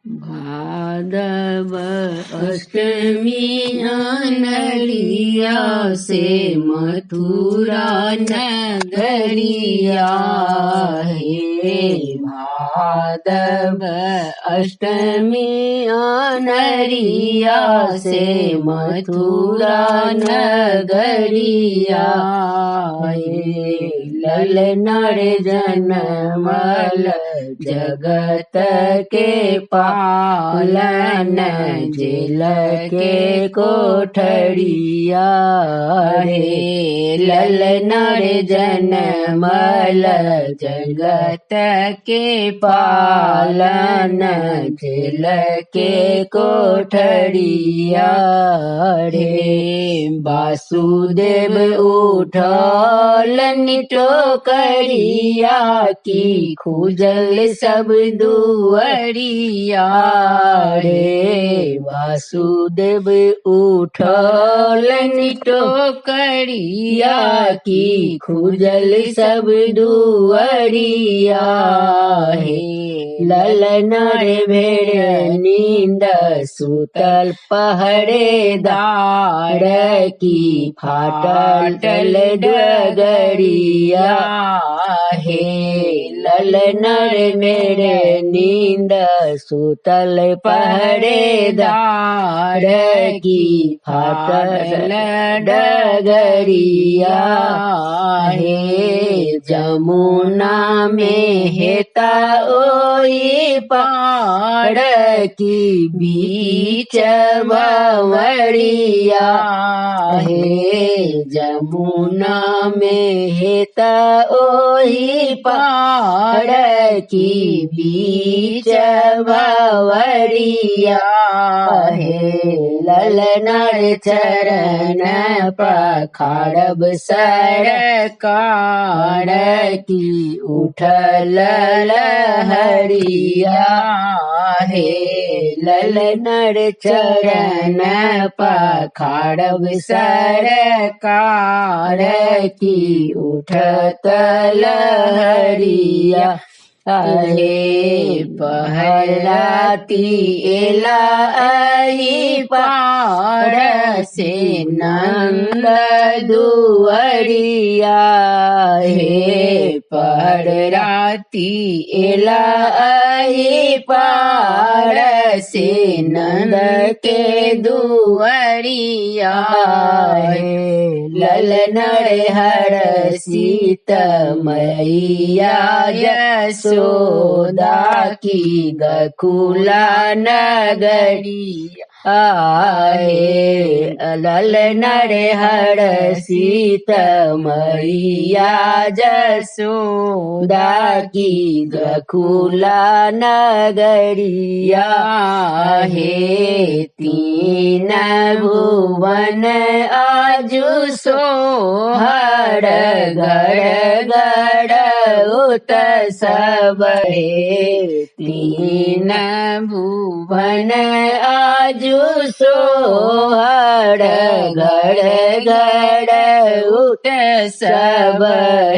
भादव अष्टमी अनरिया से मथुरा नगरिया हे। भादव अष्टमी अनरिया से मथुरा नगरिया हे। ललनर जनमल जगत के पालन जेल के कोठरिया हे। ललनर जनमल जगत के पालन जेल के कोठरिया रे। वासुदेव उठल टोकरिया की खुजल सब दुअरिया रे। वासुदेव उठल टोकरिया की खुजल सब दुअरिया हे। ललनर भेड़ नींद सुतल पहरेदार की फाटल डगरिया हे। ललनर मेरे नींद सुतल पहरेदार की फाटल डगरिया हे। जमुना में हेता ओई पार की बीच बावरिया हे। जमुना में हेता ओई पार की बीच बावरिया हे। ललनर चरण पखारब सरकार की उठल लहरिया हे। ललनर चरण पखारब सरकार की उठत लहरिया हे। पहराती एला आई पार से नंद दुअरिया हे। पहराती एला आई पार से नंद के दुअरिया हे। ललनर हर सीत मैया यशोदा की गकुला नगरिया आए। ललनर हर सीत मैया यशोदा की गकुला नगरिया हे। तीन भुवन आजु सोहर गड़ गड़ उत सब हे। तीन भुवन आजु सोहर गड़ गड़ उत सब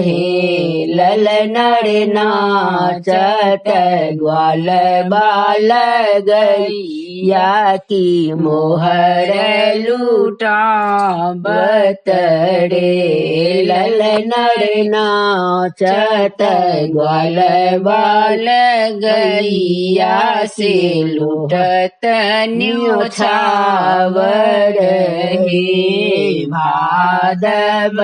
हे। ललनर नाचत ग्वाल बाल गैया की मोहर लूटा बतरे। ललनर नाचत ग्वाल बाल गैया से लूटत न्योछावर हे। भादव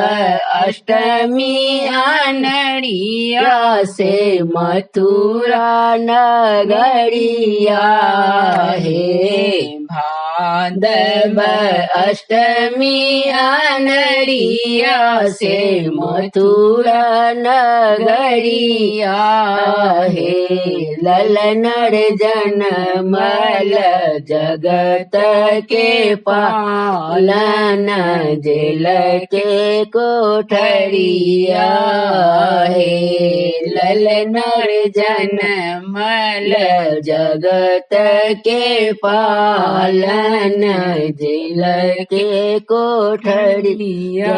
अष्टमी अनरिया से मथुरा नगरिया हे। भादव अष्टमी अनरिया से मथुरा नगरिया हे। ललनर जनमल जगत के पालन जेल के कोठरिया हे। ललनर जनमल जगत के पालन जेल के कोठरिया।